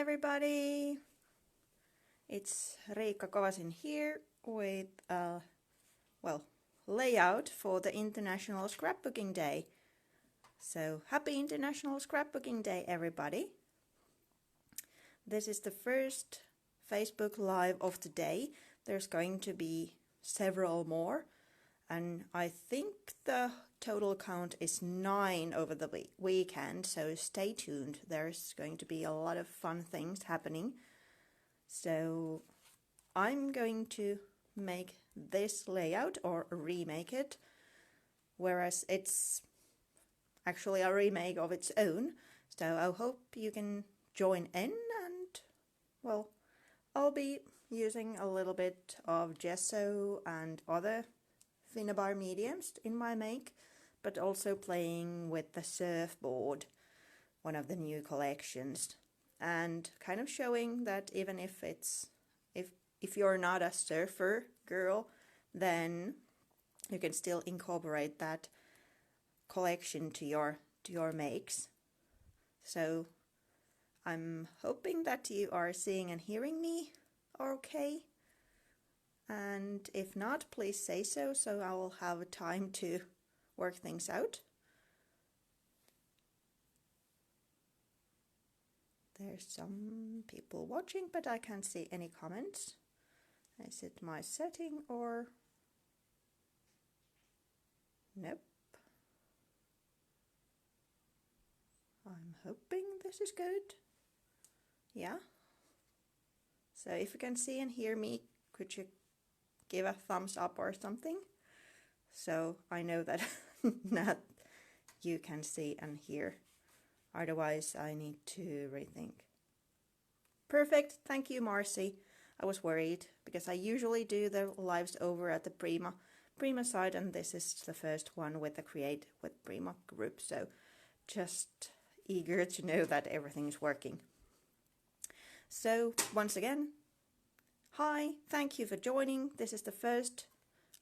everybody! It's Riikka Kovasin here with a, layout for the International Scrapbooking Day. So, happy International Scrapbooking Day, everybody! This is the first Facebook Live of the day. There's going to be several more, and I think the total count is 9 over the weekend, so stay tuned. There's going to be a lot of fun things happening. So I'm going to make this layout or remake it, whereas it's actually a remake of its own. So I hope you can join in, and well, I'll be using a little bit of gesso and other Finnabar mediums in my make, but also playing with the Surfboard, one of the new collections, and kind of showing that even if you're not a surfer girl, then you can still incorporate that collection to your makes. So I'm hoping that you are seeing and hearing me okay. And if not, please say so I will have time to work things out. There's some people watching, but I can't see any comments. Is it my setting or... Nope. I'm hoping this is good. Yeah. So if you can see and hear me, could you give a thumbs up or something? So I know that that you can see and hear. Otherwise, I need to rethink. Perfect. Thank you, Marcy. I was worried because I usually do the lives over at the Prima side, and this is the first one with the Create with Prima group. So just eager to know that everything is working. So once again, hi, thank you for joining. This is the first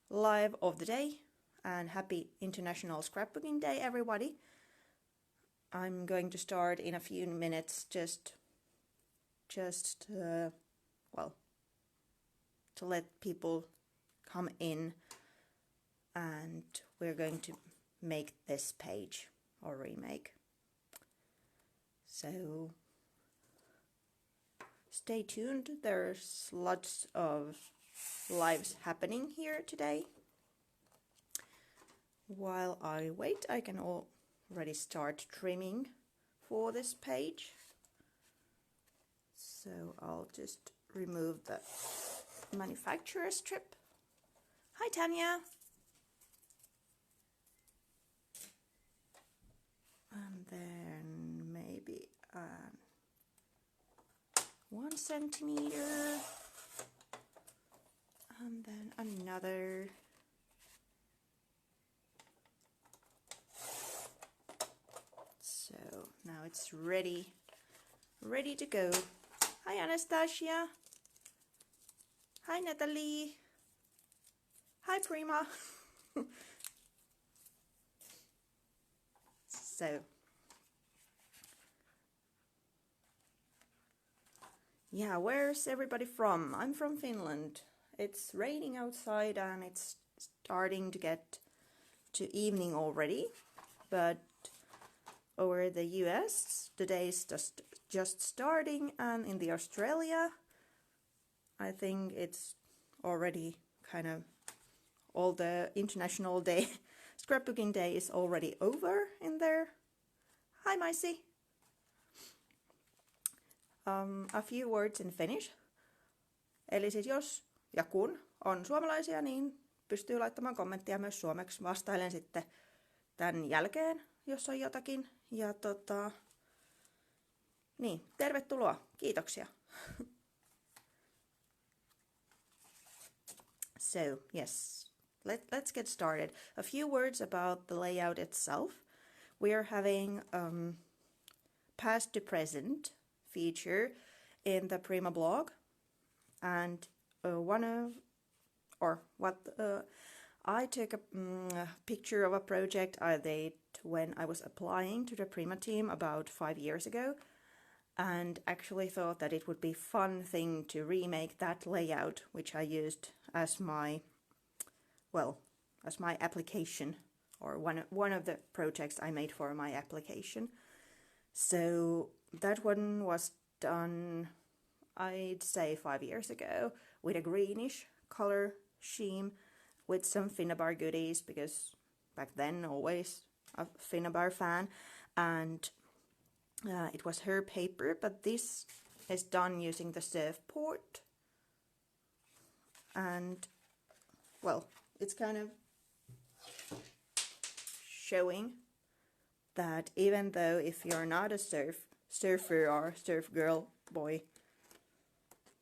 live of the day, and happy International Scrapbooking Day, everybody. I'm going to start in a few minutes just to let people come in, and we're going to make this page or remake. So stay tuned. There's lots of lives happening here today. While I wait, I can already start trimming for this page. So I'll just remove the manufacturer strip. Hi, Tanya. And then maybe 1 centimeter, and then another. So now it's ready to go. Hi, Anastasia. Hi, Natalie. Hi, Prima. So yeah, where's everybody from? I'm from Finland. It's raining outside and it's starting to get to evening already, but over the US the day is just starting, and in the Australia I think it's already kind of all the International Day Scrapbooking Day is already over in there. Hi, Maisi. A few words in Finnish. Eli siis jos ja kun on suomalaisia, niin pystyy laittamaan kommenttia myös suomeksi. Vastailen sitten tämän jälkeen, jos on jotakin. Ja niin, tervetuloa. Kiitoksia. So, yes, let's get started. A few words about the layout itself. We are having past to present feature in the Prima blog, and I took a picture of a project I did when I was applying to the Prima team about 5 years ago, and actually thought that it would be a fun thing to remake that layout, which I used as my, well, as my application, or one of the projects I made for my application. So that one was done, I'd say 5 years ago, with a greenish color scheme with some Finnabar goodies, because back then always a Finnabar fan, and it was her paper, but this is done using the Surfboard. And well, it's kind of showing that even though if you're not a surfer or surf girl, boy,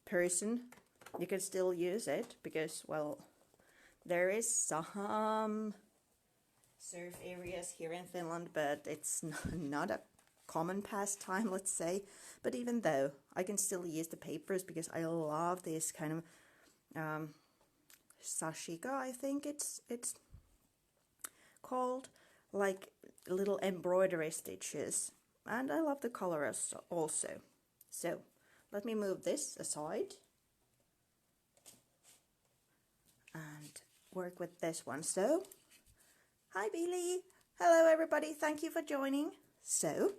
person, you can still use it, because, well, there is some surf areas here in Finland, but it's not a common pastime, let's say. But even though, I can still use the papers, because I love this kind of sashika, I think it's called, like little embroidery stitches, and I love the color also. So let me move this aside and work with this one. So hi Billy, hello everybody, thank you for joining. So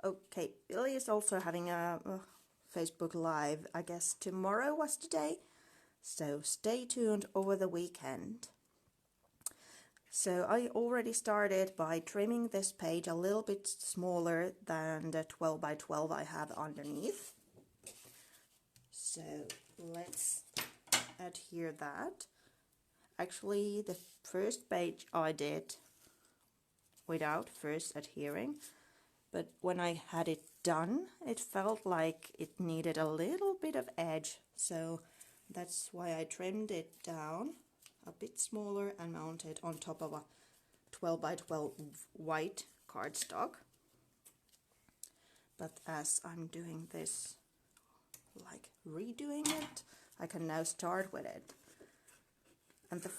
okay, Billy is also having a Facebook Live, I guess tomorrow was the day, so stay tuned over the weekend. So I already started by trimming this page a little bit smaller than the 12 by 12 I have underneath. So let's adhere that. Actually, the first page I did without first adhering, but when I had it done, it felt like it needed a little bit of edge, so that's why I trimmed it down a bit smaller and mounted on top of a 12 by 12 white cardstock. But as I'm doing this, like redoing it, I can now start with it. And the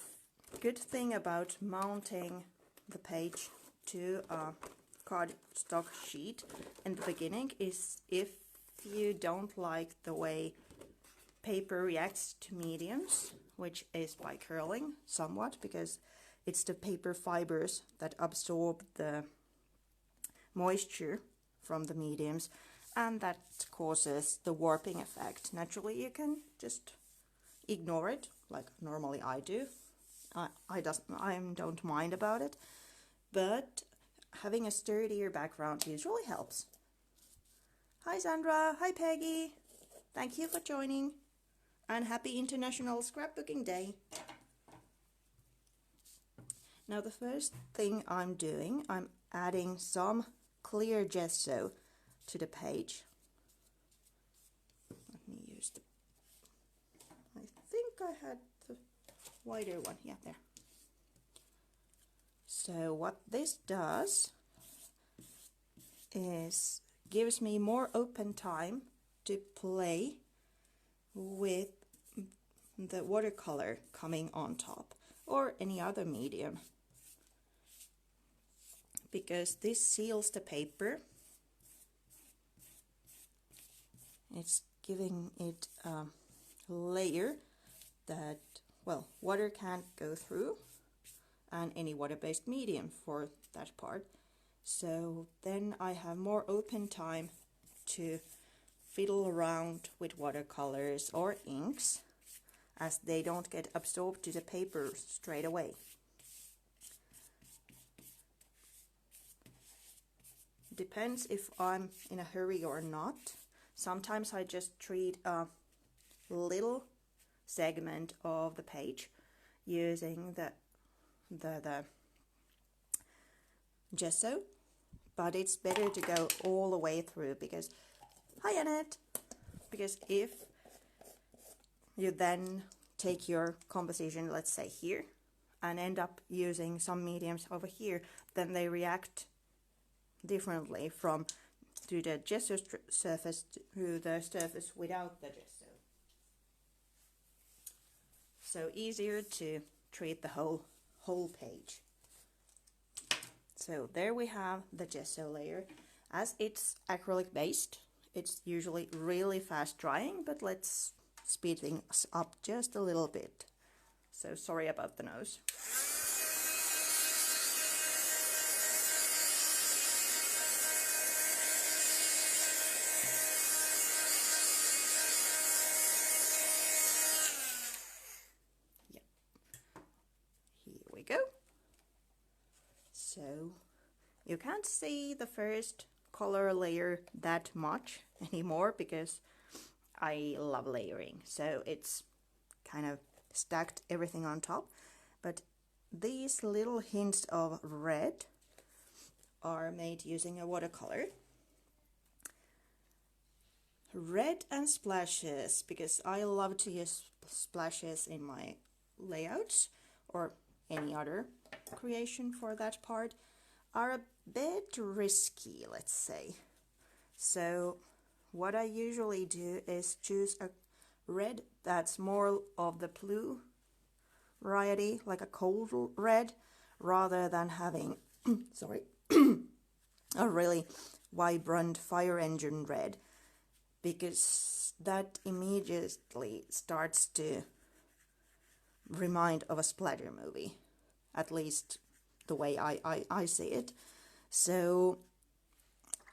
good thing about mounting the page to a cardstock sheet in the beginning is, if you don't like the way paper reacts to mediums, which is by curling somewhat, because it's the paper fibers that absorb the moisture from the mediums, and that causes the warping effect. Naturally, you can just ignore it, like normally I do. I don't mind about it, but having a sturdier background usually helps. Hi Sandra, hi Peggy, thank you for joining, and happy International Scrapbooking Day. Now the first thing I'm doing, I'm adding some clear gesso to the page. Let me use the, I think I had the wider one, yeah, there. So what this does is gives me more open time to play with the watercolor coming on top, or any other medium, because this seals the paper. It's giving it a layer that, well, water can't go through, and any water-based medium for that part. So then I have more open time to fiddle around with watercolors or inks, as they don't get absorbed to the paper straight away. Depends if I'm in a hurry or not. Sometimes I just treat a little segment of the page using the gesso, but it's better to go all the way through, because, hi Annette, because if you then take your composition, let's say here, and end up using some mediums over here, then they react differently from to the gesso surface to the surface without the gesso. So easier to treat the whole page. So there we have the gesso layer, As it's acrylic based, it's usually really fast drying, but let's speed things up just a little bit. So sorry about the nose. Yep. Here we go. So you can't see the first color layer that much anymore because I love layering, so it's kind of stacked everything on top, but these little hints of red are made using a watercolor. Red and splashes, because I love to use splashes in my layouts or any other creation for that part, are a bit risky, let's say. So what I usually do is choose a red that's more of the blue variety, like a cold red, rather than having sorry a really vibrant fire engine red, because that immediately starts to remind of a splatter movie, at least the way I see it. So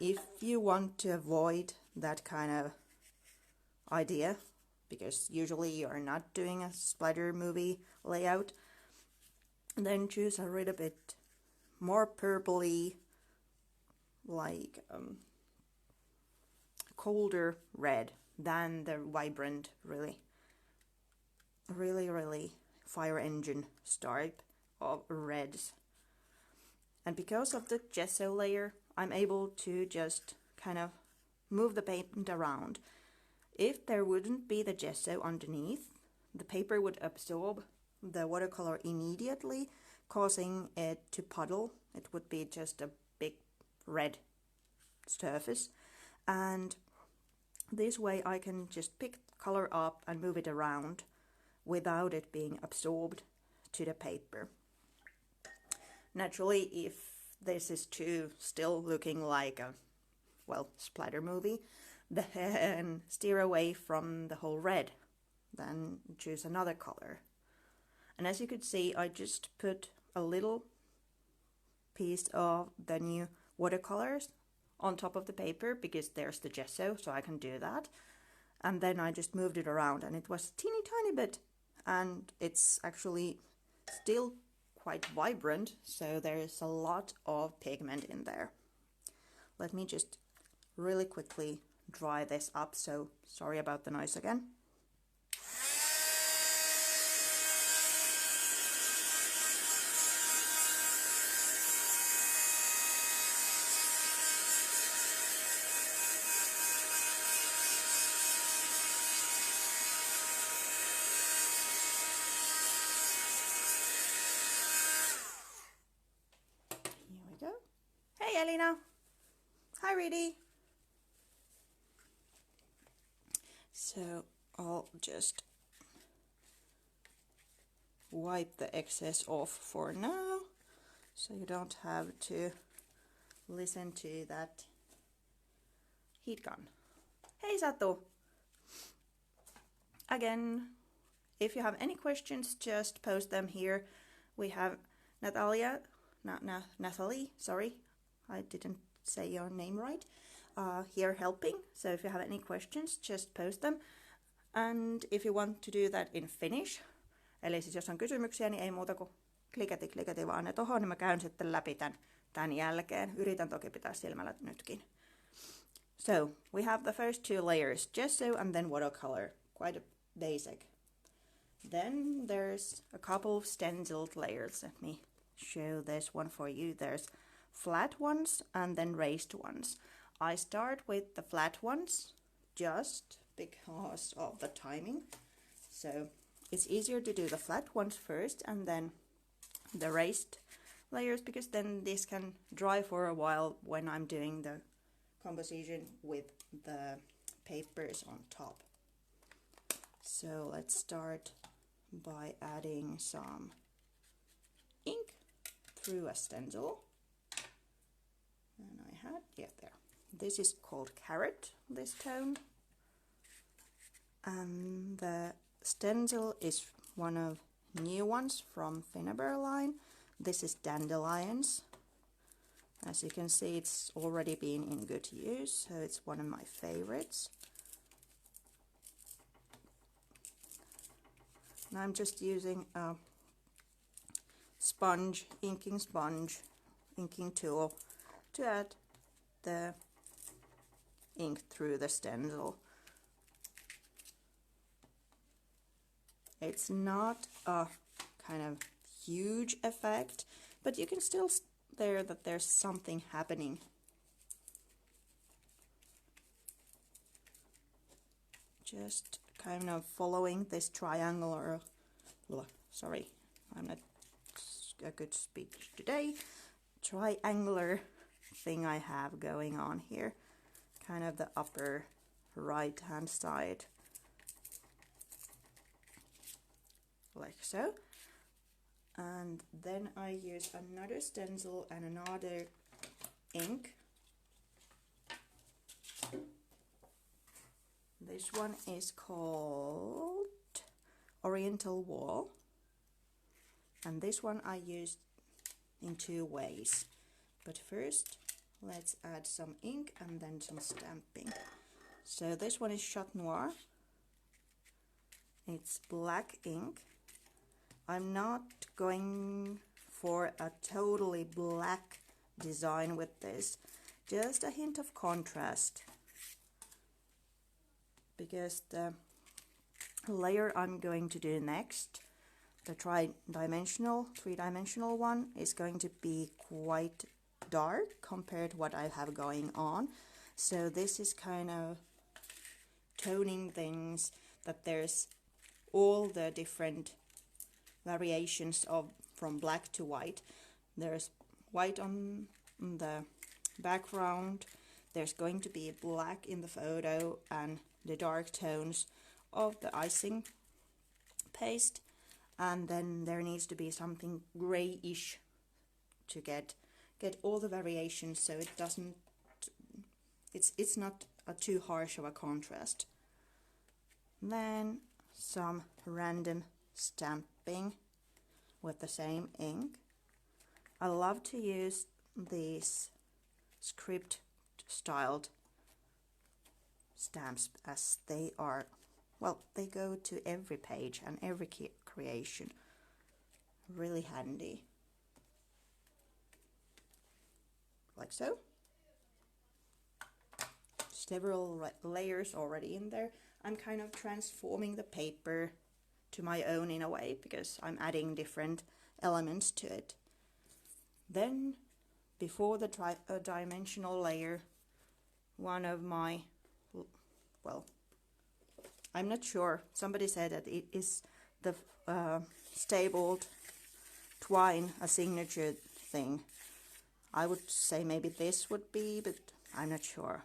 if you want to avoid that kind of idea, because usually you're not doing a splatter movie layout, then choose a little bit more purpley, like colder red than the vibrant, really fire engine stripe of reds. And because of the gesso layer, I'm able to just kind of move the paint around. If there wouldn't be the gesso underneath, the paper would absorb the watercolor immediately, causing it to puddle. It would be just a big red surface. And this way I can just pick color up and move it around without it being absorbed to the paper. Naturally, if this is still looking like a, well, splatter movie, then steer away from the whole red, then choose another color. And as you could see, I just put a little piece of the new watercolors on top of the paper because there's the gesso, so I can do that. And then I just moved it around, and it was a teeny tiny bit, and it's actually still quite vibrant, so there is a lot of pigment in there. Let me just really quickly dry this up, so sorry about the noise again. Here we go. Hey Elina! Hi Reedy! So I'll just wipe the excess off for now, so you don't have to listen to that heat gun. Hey Satu! Again, if you have any questions, just post them here. We have Natalie, sorry, I didn't say your name right, here helping. So if you have any questions, just post them. And if you want to do that in Finnish, eli siis jos on kysymyksiä, niin ei muuta kuin klikati vaan ne tohon, niin mä käyn sitten läpi tämän jälkeen. Yritän toki pitää silmällä nytkin. So, we have the first two layers, gesso and then watercolor, quite basic. Then there's a couple of stenciled layers. Let me show this one for you. There's flat ones and then raised ones. I start with the flat ones just because of the timing. So it's easier to do the flat ones first and then the raised layers, because then this can dry for a while when I'm doing the composition with the papers on top. So let's start by adding some ink through a stencil. And I had, yeah, there. this is called Carrot, this tone. And the stencil is one of new ones from Finnaber line. This is Dandelions. As you can see, it's already been in good use, so it's one of my favorites. And I'm just using a inking tool to add the ink through the stencil. It's not a kind of huge effect, but you can still there that there's something happening. Just kind of following this triangular, sorry, I'm not a good speech today, triangular thing I have going on here, kind of the upper right hand side, like so. And then I use another stencil and another ink. This one is called Oriental Wall, and this one I used in two ways. But first let's add some ink and then some stamping. So this one is Chat Noir. It's black ink. I'm not going for a totally black design with this, just a hint of contrast, because the layer I'm going to do next, the three-dimensional one, is going to be quite dark compared to what I have going on. So this is kind of toning things, that there's all the different variations of from black to white. There's white on the background, there's going to be black in the photo, and the dark tones of the icing paste, and then there needs to be something grayish to get all the variations, so it doesn't, it's not a too harsh of a contrast. Then some random stamping with the same ink. I love to use these script styled stamps, as they are, well, they go to every page and every creation. Really handy. Like so. Several layers already in there. I'm kind of transforming the paper to my own in a way, because I'm adding different elements to it. Then, before the dimensional layer, one of my, well, I'm not sure, somebody said that it is the stapled twine, a signature thing. I would say maybe this would be, but I'm not sure.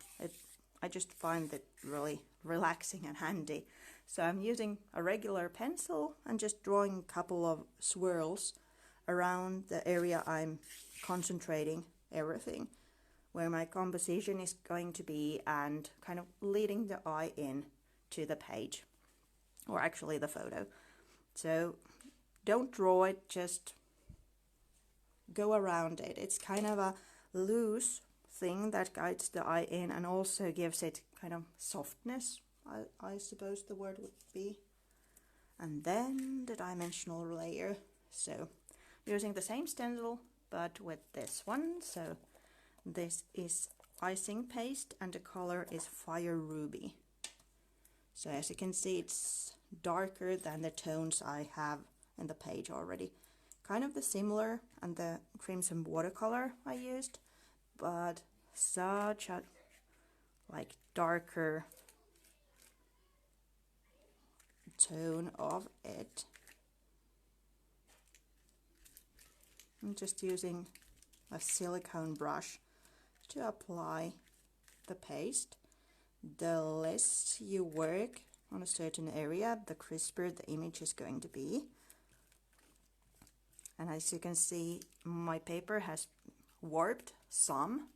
I just find it really relaxing and handy. So I'm using a regular pencil and just drawing a couple of swirls around the area I'm concentrating everything, where my composition is going to be, and kind of leading the eye in to the page, or actually the photo. So don't draw it, just go around it. It's kind of a loose thing that guides the eye in and also gives it kind of softness, I suppose the word would be. And then the dimensional layer. So using the same stencil but with this one. So this is icing paste and the color is Fire Ruby. So as you can see, it's darker than the tones I have in the page already. Kind of the similar and the crimson watercolor I used, but such a like darker tone of it. I'm just using a silicone brush to apply the paste. The less you work on a certain area, the crisper the image is going to be. And as you can see, my paper has warped some,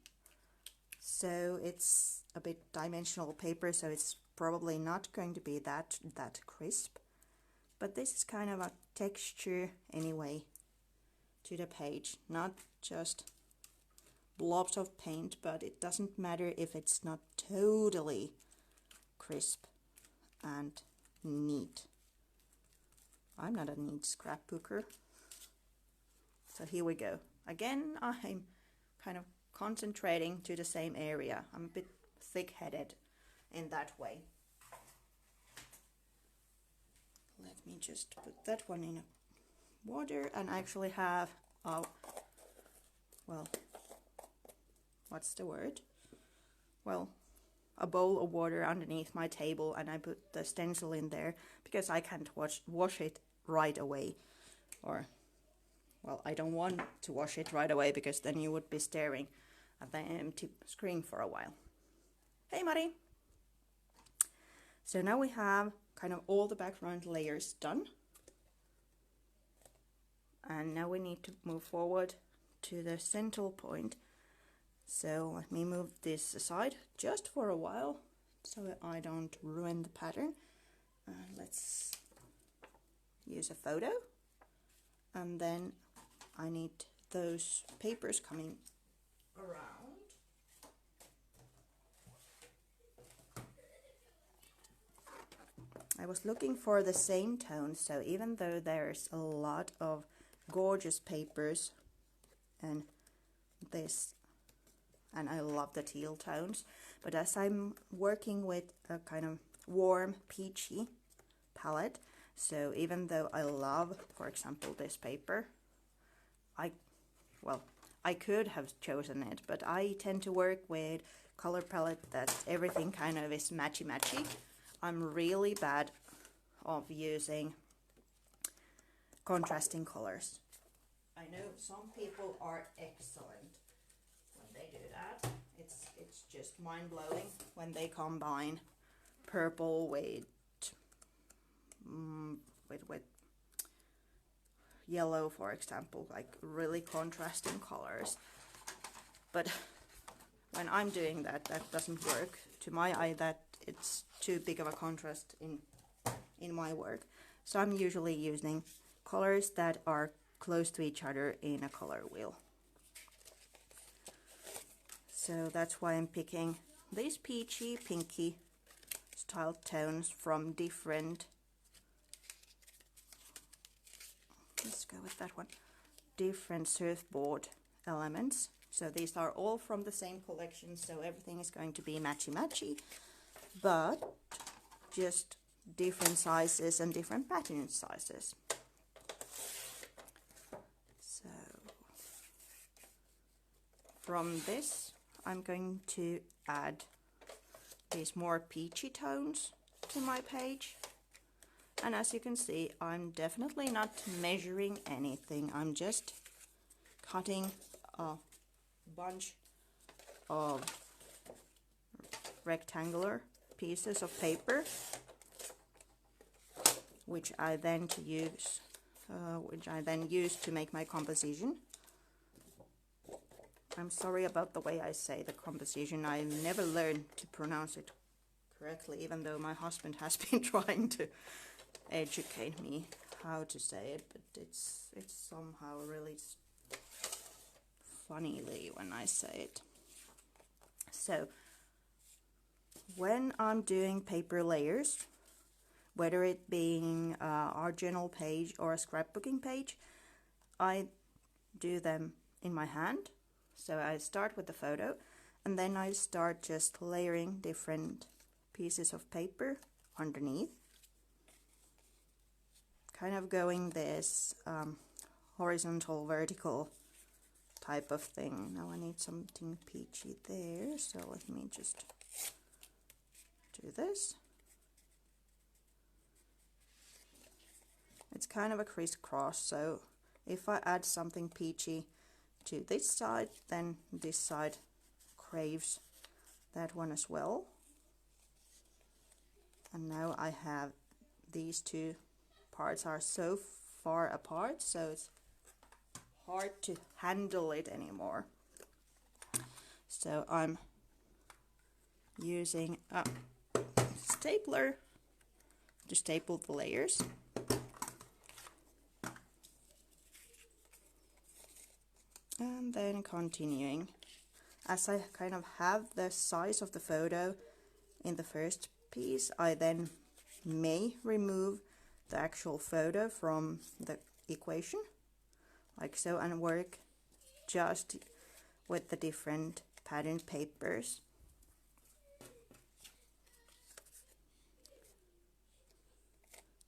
so it's a bit dimensional paper, so it's probably not going to be that crisp, but this is kind of a texture anyway to the page, not just blobs of paint, but it doesn't matter if it's not totally crisp and neat. I'm not a neat scrapbooker. So here we go. Again, I'm kind of concentrating to the same area. I'm a bit thick-headed in that way. Let me just put that one in water and actually have, well, what's the word? Well, a bowl of water underneath my table, and I put the stencil in there because I can't wash it right away. Or, well, I don't want to wash it right away because then you would be staring at the empty screen for a while. Hey, Mari! So now we have kind of all the background layers done. And now we need to move forward to the central point. So let me move this aside just for a while so I don't ruin the pattern. Let's use a photo. And then I need those papers coming around. I was looking for the same tone, so even though there's a lot of gorgeous papers and this, and I love the teal tones, but as I'm working with a kind of warm peachy palette, so even though I love, for example, this paper, I could have chosen it, but I tend to work with color palette that everything kind of is matchy-matchy. I'm really bad of using contrasting colors. I know some people are excellent when they do that. It's just mind-blowing when they combine purple with yellow, for example, like really contrasting colors. But when I'm doing that, that doesn't work. To my eye, that it's too big of a contrast in my work. So I'm usually using colors that are close to each other in a color wheel. So that's why I'm picking these peachy, pinky style tones from different, let's go with that one, different surfboard elements. So these are all from the same collection, so everything is going to be matchy-matchy, but just different sizes and different pattern sizes. So from this, I'm going to add these more peachy tones to my page. And as you can see, I'm definitely not measuring anything. I'm just cutting a bunch of rectangular pieces of paper, which I then use to make my composition. I'm sorry about the way I say the composition. I never learned to pronounce it correctly, even though my husband has been trying to educate me how to say it, but it's somehow really funnily when I say it. So when I'm doing paper layers, whether it being our journal page or a scrapbooking page, I do them in my hand. So I start with the photo, and then I start just layering different pieces of paper underneath, kind of going this horizontal, vertical type of thing. Now I need something peachy there, so let me just do this. It's kind of a crisscross, so if I add something peachy to this side, then this side craves that one as well. And now I have these two parts are so far apart, so it's hard to handle it anymore. So I'm using a stapler to staple the layers. And then continuing, as I kind of have the size of the photo in the first piece, I then may remove the actual photo from the equation, like so, and work just with the different pattern papers.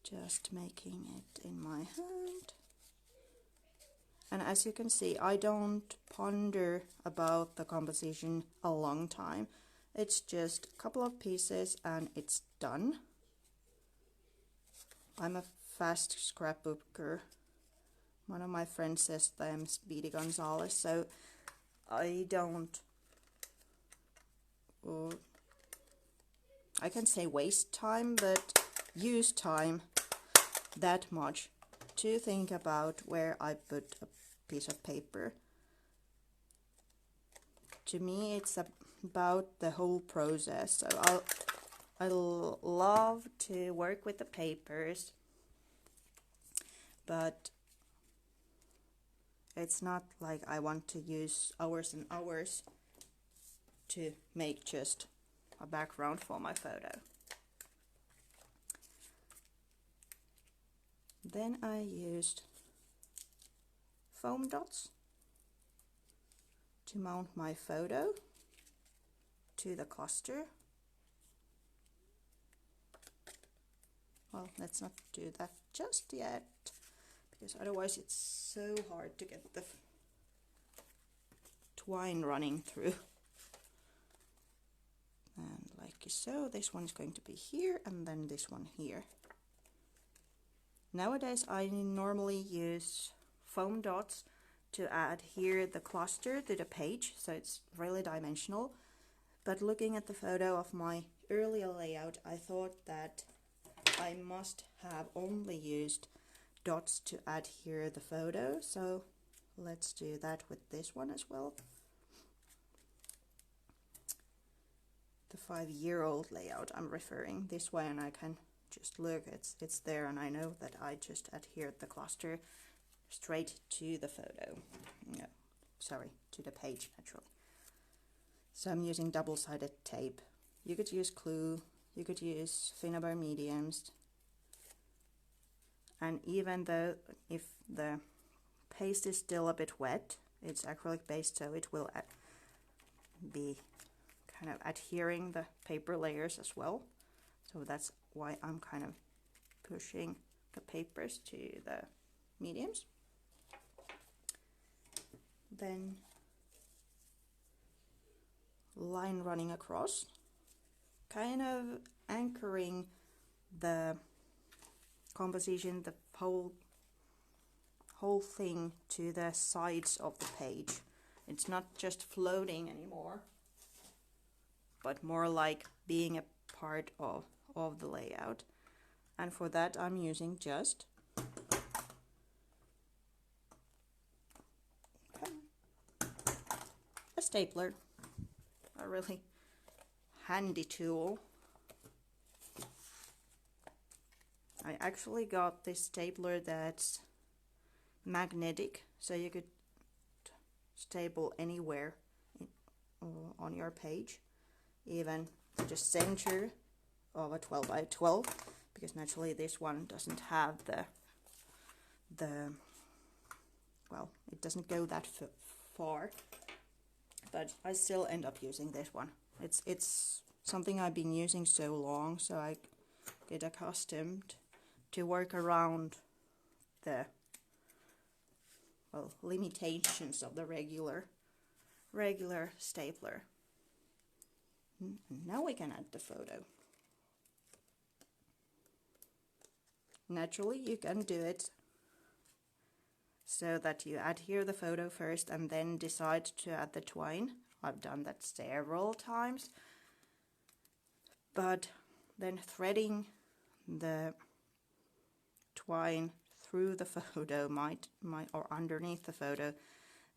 Just making it in my hand. And as you can see, I don't ponder about the composition a long time. It's just a couple of pieces and it's done. I'm a fast scrapbooker. One of my friends says that I'm Speedy Gonzales, so I don't, I can say waste time, but use time that much to think about where I put a piece of paper. To me, it's about the whole process. So I love to work with the papers, but it's not like I want to use hours and hours to make just a background for my photo. Then I used foam dots to mount my photo to the cluster. Well, let's not do that just yet, because otherwise it's so hard to get the twine running through. And like so, this one is going to be here, and then this one here. Nowadays I normally use foam dots to adhere the cluster to the page, so it's really dimensional. But looking at the photo of my earlier layout, I thought that I must have only used dots to adhere the photo, so let's do that with this one as well. The 5-year-old layout I'm referring this way, and I can just look, it's there, and I know that I just adhered the cluster straight to the photo. No, sorry, to the page naturally. So I'm using double-sided tape. You could use glue, you could use Finnabar mediums, and even though if the paste is still a bit wet, it's acrylic based, so it will be kind of adhering the paper layers as well. So that's why I'm kind of pushing the papers to the mediums. Then line running across, kind of anchoring the composition, the whole thing to the sides of the page. It's not just floating anymore, but more like being a part of the layout. And for that I'm using just a stapler, a really handy tool. I actually got this stapler that's magnetic, so you could staple anywhere on your page, even just center of a 12 by 12, because naturally this one doesn't have the well, it doesn't go that far, but I still end up using this one. It's something I've been using so long, so I get accustomed to work around the limitations of the regular stapler. Now we can add the photo. Naturally, you can do it so that you adhere the photo first and then decide to add the twine. I've done that several times, but then threading the twine through the photo might or underneath the photo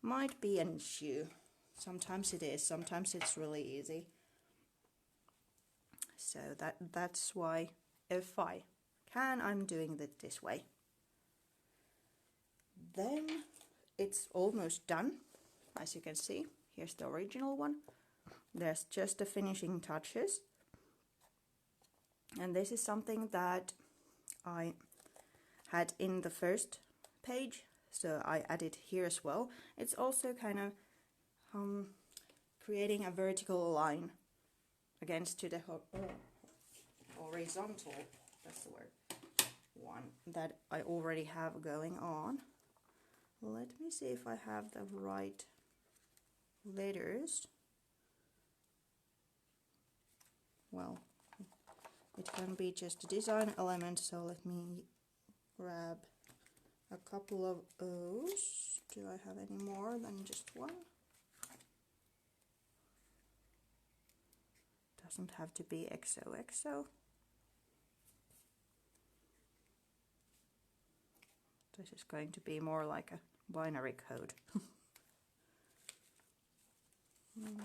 might be an issue. Sometimes it is, sometimes it's really easy. So that's why if I can, I'm doing it this way. Then it's almost done. As you can see, here's the original one. There's just the finishing touches. And this is something that I had in the first page, so I added here as well. It's also kind of creating a vertical line against to the horizontal, that's the word, one that I already have going on. Let me see if I have the right letters. Well, it can be just a design element, so let me grab a couple of O's. Do I have any more than just one? Doesn't have to be XOXO. This is going to be more like a binary code. There we go.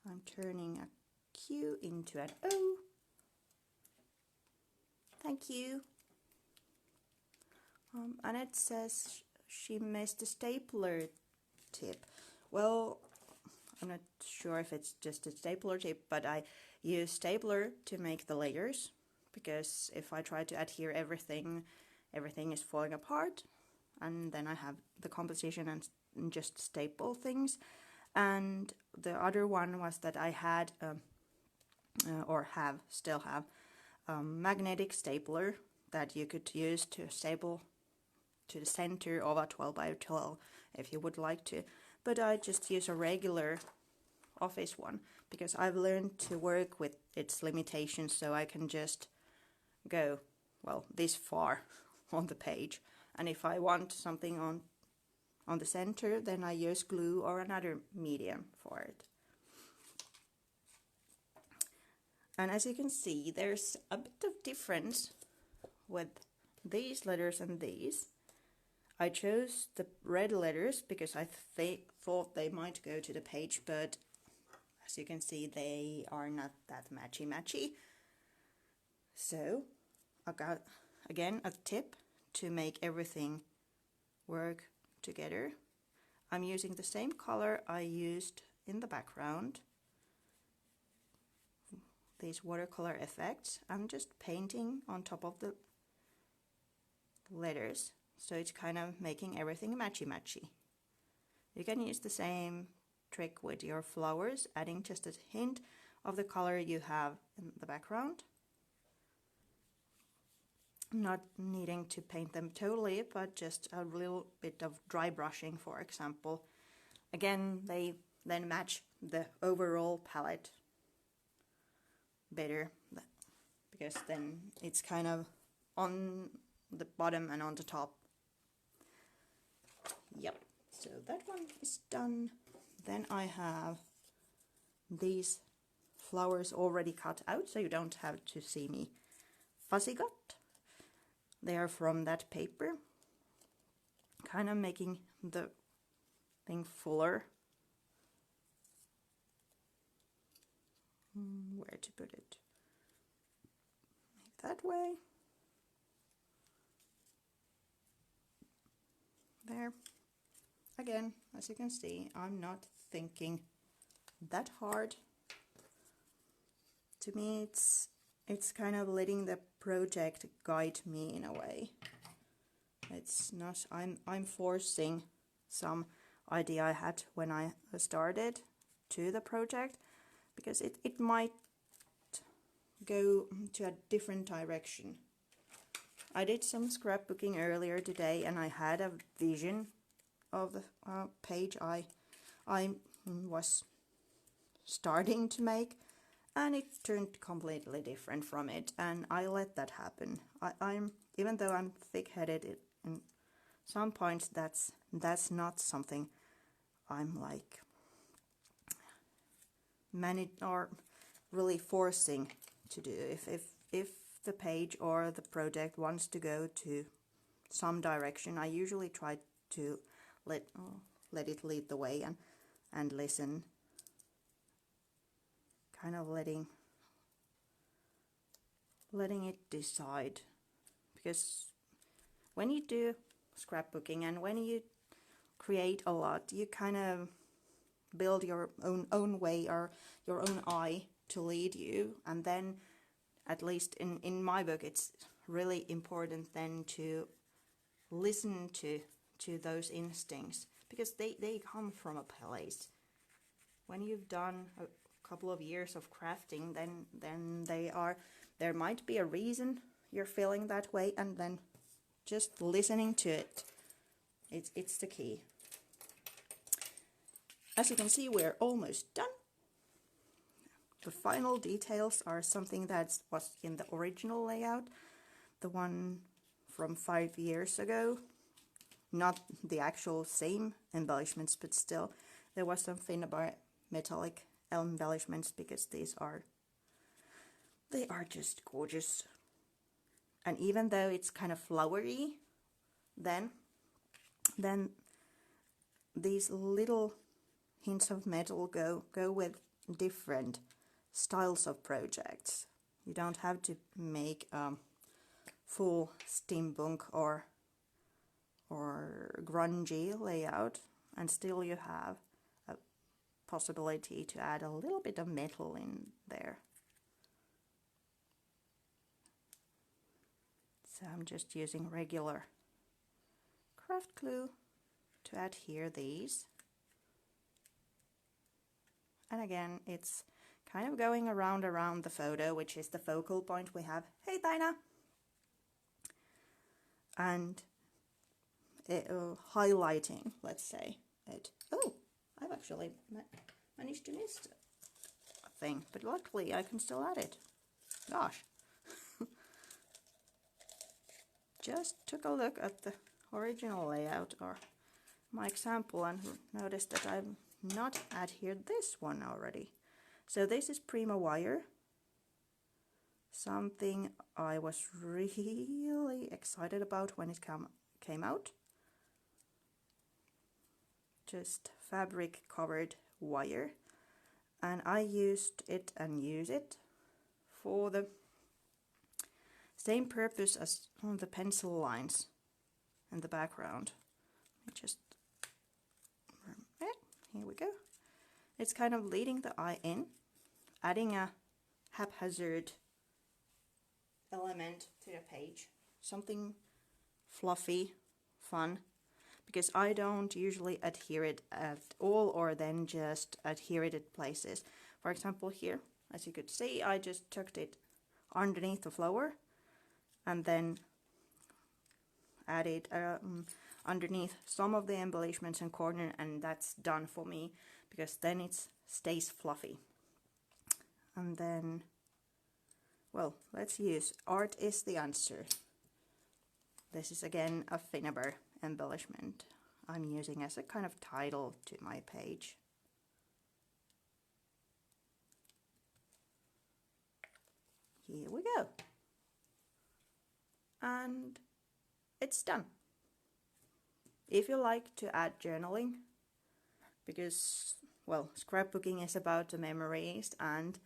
I'm turning a Q into an O. Thank you. And it says she missed a stapler tip. Well, I'm not sure if it's just a stapler tip, but I use stapler to make the layers, because if I try to adhere everything is falling apart, and then I have the composition and just staple things. And the other one was that I had, still have, magnetic stapler that you could use to staple to the center of a 12 by 12 if you would like to. But I just use a regular office one because I've learned to work with its limitations, so I can just go, well, this far on the page. And if I want something on the center, then I use glue or another medium for it. And as you can see, there's a bit of difference with these letters and these. I chose the red letters because I thought they might go to the page, but as you can see, they are not that matchy. So I got, again, a tip to make everything work together. I'm using the same color I used in the background. These watercolor effects. I'm just painting on top of the letters, so it's kind of making everything matchy. You can use the same trick with your flowers, adding just a hint of the color you have in the background. Not needing to paint them totally, but just a little bit of dry brushing, for example. Again, they then match the overall palette better, because then it's kind of on the bottom and on the top. Yep, so that one is done. Then I have these flowers already cut out, so you don't have to see me fussy cut. They are from that paper, kind of making the thing fuller. Where to put it? That way. There. Again, as you can see, I'm not thinking that hard. To me, it's kind of letting the project guide me in a way. It's not, I'm forcing some idea I had when I started to the project, because it might go to a different direction. I did some scrapbooking earlier today, and I had a vision of the page I was starting to make, and it turned completely different from it, and I let that happen. I'm even though I'm thick-headed in some points, that's not something I'm like or really forcing to do. If the page or the project wants to go to some direction. I usually try to let it lead the way and listen, kind of letting it decide, because when you do scrapbooking and when you create a lot, you kind of build your own way or your own eye to lead you, and then at least in my book it's really important then to listen to those instincts, because they come from a place. When you've done a couple of years of crafting, then there might be a reason you're feeling that way, and then just listening to it, it's the key. As you can see, we're almost done. The final details are something that was in the original layout, the one from 5 years ago. Not the actual same embellishments, but still there was something about metallic embellishments, because they are just gorgeous. And even though it's kind of flowery, then these little hints of metal go with different styles of projects. You don't have to make full steampunk or grungy layout, and still you have a possibility to add a little bit of metal in there. So I'm just using regular craft glue to adhere these. And again, it's kind of going around the photo, which is the focal point we have. Hey, Taina! And highlighting, let's say, it. Oh, I've actually managed to miss a thing, but luckily I can still add it. Gosh. Just took a look at the original layout or my example and noticed that I've not adhered this one already. So this is Prima wire, something I was really excited about when it came out. Just fabric covered wire, and I used it and use it for the same purpose as the pencil lines in the background. Here we go. It's kind of leading the eye in, adding a haphazard element to the page, something fluffy, fun, because I don't usually adhere it at all, or then just adhere it at places. For example, here, as you could see, I just tucked it underneath the flower and then added underneath some of the embellishments and corner, and that's done for me, because then it stays fluffy. And then, well, let's use Art is the Answer. This is again a Finnaber embellishment I'm using as a kind of title to my page. Here we go. And it's done. If you like to add journaling, because, well, scrapbooking is about the memories and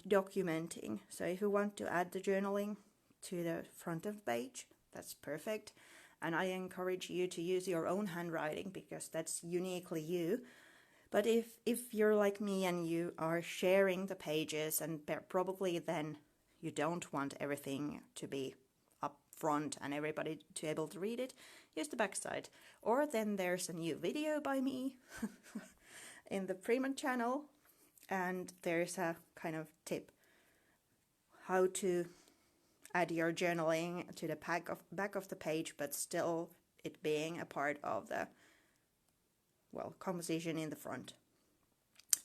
documenting. So if you want to add the journaling to the front of the page, that's perfect. And I encourage you to use your own handwriting, because that's uniquely you. But if you're like me and you are sharing the pages, and probably then you don't want everything to be up front and everybody to be able to read it, use the backside. Or then there's a new video by me in the Prima channel, and there's a kind of tip how to add your journaling to the back of the page, but still it being a part of the, well, composition in the front.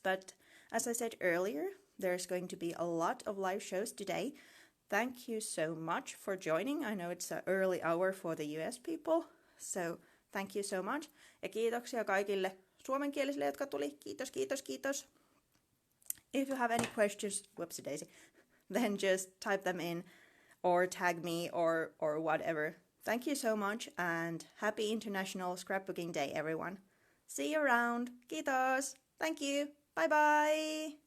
But as I said earlier, there's going to be a lot of live shows today. Thank you so much for joining. I know it's an early hour for the US people, so thank you so much. Ja kiitoksia kaikille suomenkielisille, jotka tuli. Kiitos, kiitos, kiitos. If you have any questions, whoopsie daisy, then just type them in or tag me or whatever. thank you so much and happy International Scrapbooking Day, everyone. See you around. Kiitos. Thank you. Bye bye.